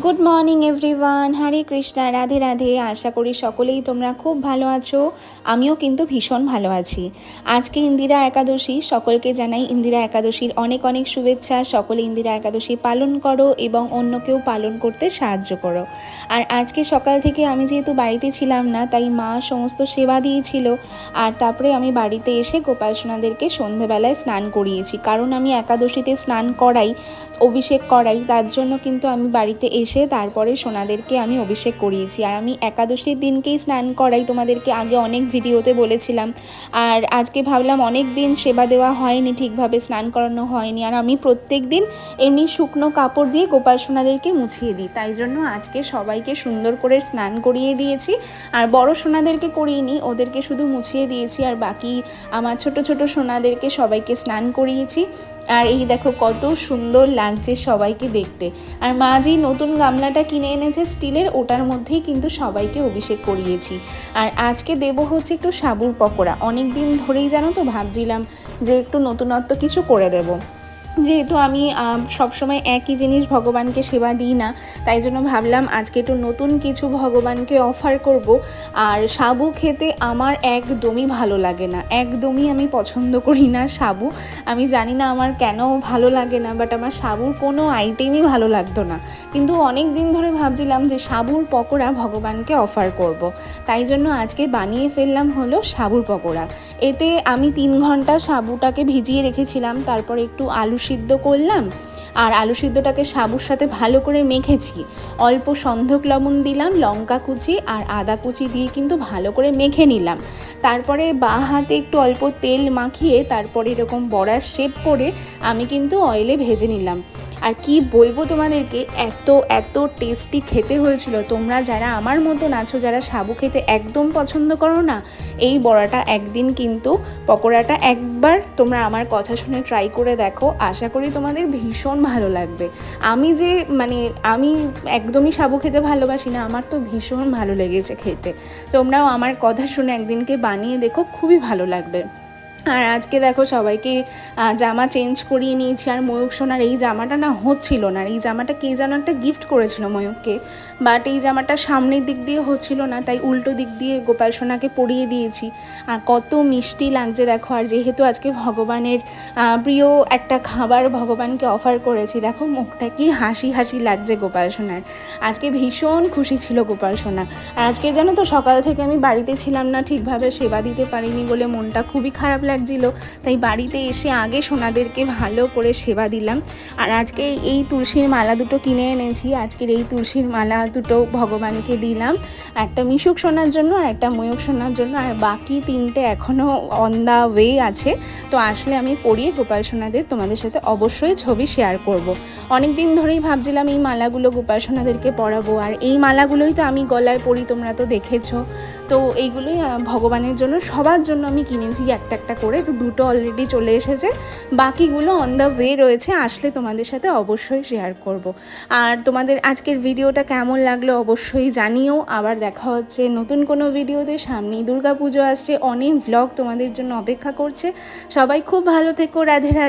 Good morning everyone, হরে কৃষ্ণা, রাধে রাধে। আশা করি সকলেই তোমরা খুব ভালো আছো। আমিও কিন্তু ভীষণ ভালো আছি। আজকে ইন্দিরা একাদশী, সকলকে জানাই ইন্দিরা একাদশীর অনেক অনেক শুভেচ্ছা। সকলে ইন্দিরা একাদশী পালন করো এবং অন্যকেও পালন করতে সাহায্য করো। আর আজকে সকাল থেকে আমি যেহেতু বাড়িতে ছিলাম না, তাই মা সমস্ত সেবা দিয়েছিল। আর তারপরে আমি বাড়িতে এসে গোপাল সোনাদেরকে সন্ধেবেলায় স্নান করিয়েছি, কারণ আমি একাদশীতে স্নান করাই, অভিষেক করাই, তার জন্য কিন্তু আমি বাড়িতে এসে তারপরে সোনাদেরকে আমি অভিষেক করিয়েছি। আর আমি একাদশীর দিনকেই স্নান করাই, তোমাদেরকে আগে অনেক ভিডিওতে বলেছিলাম। আর আজকে ভাবলাম অনেক দিন সেবা দেওয়া হয়নি, ঠিকভাবে স্নান করানো হয়নি। আর আমি প্রত্যেক দিন এমনি শুকনো কাপড় দিয়ে গোপাল সোনাদেরকে মুছিয়ে দিই, তাই জন্য আজকে সবাইকে সুন্দর করে স্নান করিয়ে দিয়েছি। আর বড় সোনাদেরকে করিয়েনি, ওদেরকে শুধু মুছিয়ে দিয়েছি। আর বাকি আমার ছোট ছোট সোনাদেরকে সবাইকে স্নান করিয়েছি। আর এই দেখো কত সুন্দর লাগছে সবাইকে দেখতে। আর মা যেই নতুন গামলাটা কিনে এনেছে স্টিলের, ওটার মধ্যেই কিন্তু সবাইকে অভিষেক করিয়েছি। আর আজকে দেবো হচ্ছে একটু সাবুর পকোড়া। অনেক দিন ধরেই জানো তো ভাবছিলাম যে একটু নতুনত্ব কিছু করে দেবো, যেহেতু আমি সবসময় একই জিনিস ভগবানকে সেবা দিই না, তাই জন্য ভাবলাম আজকে একটু নতুন কিছু ভগবানকে অফার করব। আর সাবু খেতে আমার একদমই ভালো লাগে না, একদমই আমি পছন্দ করি না সাবু। আমি জানি না আমার কেন ভালো লাগে না, বাট আমার সাবুর কোনো আইটেমই ভালো লাগতো না। কিন্তু অনেক দিন ধরে ভাবছিলাম যে সাবুর পকোড়া ভগবানকে অফার করব। তাই জন্য আজকে বানিয়ে ফেললাম হলো সাবুর পকোড়া। এতে আমি 3 ঘন্টা সাবুটাকে ভিজিয়ে রেখেছিলাম, তারপর একটু আলু সিদ্ধ করলাম। আর আলু সিদ্ধটাকে সাবুর সাথে ভালো করে মেখেছি। অল্প সন্ধক লবণ দিলাম, লঙ্কা কুচি আর আদা কুচি দিয়ে কিন্তু ভালো করে মেখে নিলাম। তারপরে বাঁ হাতে একটু অল্প তেল মাখিয়ে তারপরে এরকম বড়ার শেপ করে আমি কিন্তু অয়েলে ভেজে নিলাম। আর কি বলবো তোমাদেরকে, এত এত টেস্টি খেতে হয়েছিল। তোমরা যারা আমার মতন আছো, যারা সাবু খেতে একদম পছন্দ করো না, এই বড়াটা একদিন কিন্তু পকোড়াটা একবার তোমরা আমার কথা শুনে ট্রাই করে দেখো। আশা করি তোমাদের ভীষণ ভালো লাগবে। আমি একদমই সাবু খেতে ভালোবাসি না, আমার তো ভীষণ ভালো লেগেছে খেতে। তোমরাও আমার কথা শুনে একদিনকে বানিয়ে দেখো, খুবই ভালো লাগবে। আর আজকে দেখো সবাইকে জামা চেঞ্জ করিয়ে নিয়েছি। আর ময়ূক সোনার এই জামাটা না হচ্ছিল না, এই জামাটা কে যেন একটা গিফট করেছিল ময়ূককে, বাট এই জামাটা সামনের দিক দিয়ে হচ্ছিল না, তাই উল্টো দিক দিয়ে গোপাল সোনাকে পরিয়ে দিয়েছি। আর কত মিষ্টি লাগছে দেখো। আর যেহেতু আজকে ভগবানের প্রিয় একটা খাবার ভগবানকে অফার করেছি, দেখো মুখটা কি হাসি হাসি লাগছে গোপাল সোনার। আজকে ভীষণ খুশি ছিল গোপাল সোনা। আর আজকে জানো তো সকাল থেকে আমি বাড়িতে ছিলাম না, ঠিকভাবে সেবা দিতে পারিনি বলে মনটা খুবই খারাপ লাগছিল। তাই বাড়িতে এসে আগে সোনাদেরকে ভালো করে সেবা দিলাম। আর আজকে এই তুলসীর মালা দুটো কিনে এনেছি, আজকের এই তুলসীর মালা দুটো ভগবানকে দিলাম, একটা মিশুক সোনার জন্য আর একটা ময়ূক সোনার জন্য। আর বাকি 3টে এখনও অন দ্য ওয়ে আছে, তো আসলে আমি পরিয়ে গোপাল সোনাদের তোমাদের সাথে অবশ্যই ছবি শেয়ার করব। অনেক দিন ধরেই ভাবছিলাম এই মালাগুলো গোপাল সোনাদেরকে পরাবো। আর এই মালাগুলোই তো আমি গলায় পরি, তোমরা তো দেখেছো। তো এইগুলোই ভগবানের জন্য সবার জন্য আমি কিনেছি একটা একটা করে। তো 2টো অলরেডি চলে এসেছে, বাকিগুলো অন দ্য ওয়ে রয়েছে, আসলে তোমাদের সাথে অবশ্যই শেয়ার করব। আর তোমাদের আজকের ভিডিওটা কেমন লাগলো অবশ্যই জানিও। আবার দেখা হচ্ছে নতুন কোনো ভিডিওতে। সামনেই দুর্গাপুজো আসছে, অনেক ভ্লগ তোমাদের জন্য অপেক্ষা করছে। সবাই খুব ভালো থেকো, রাধে রাধে।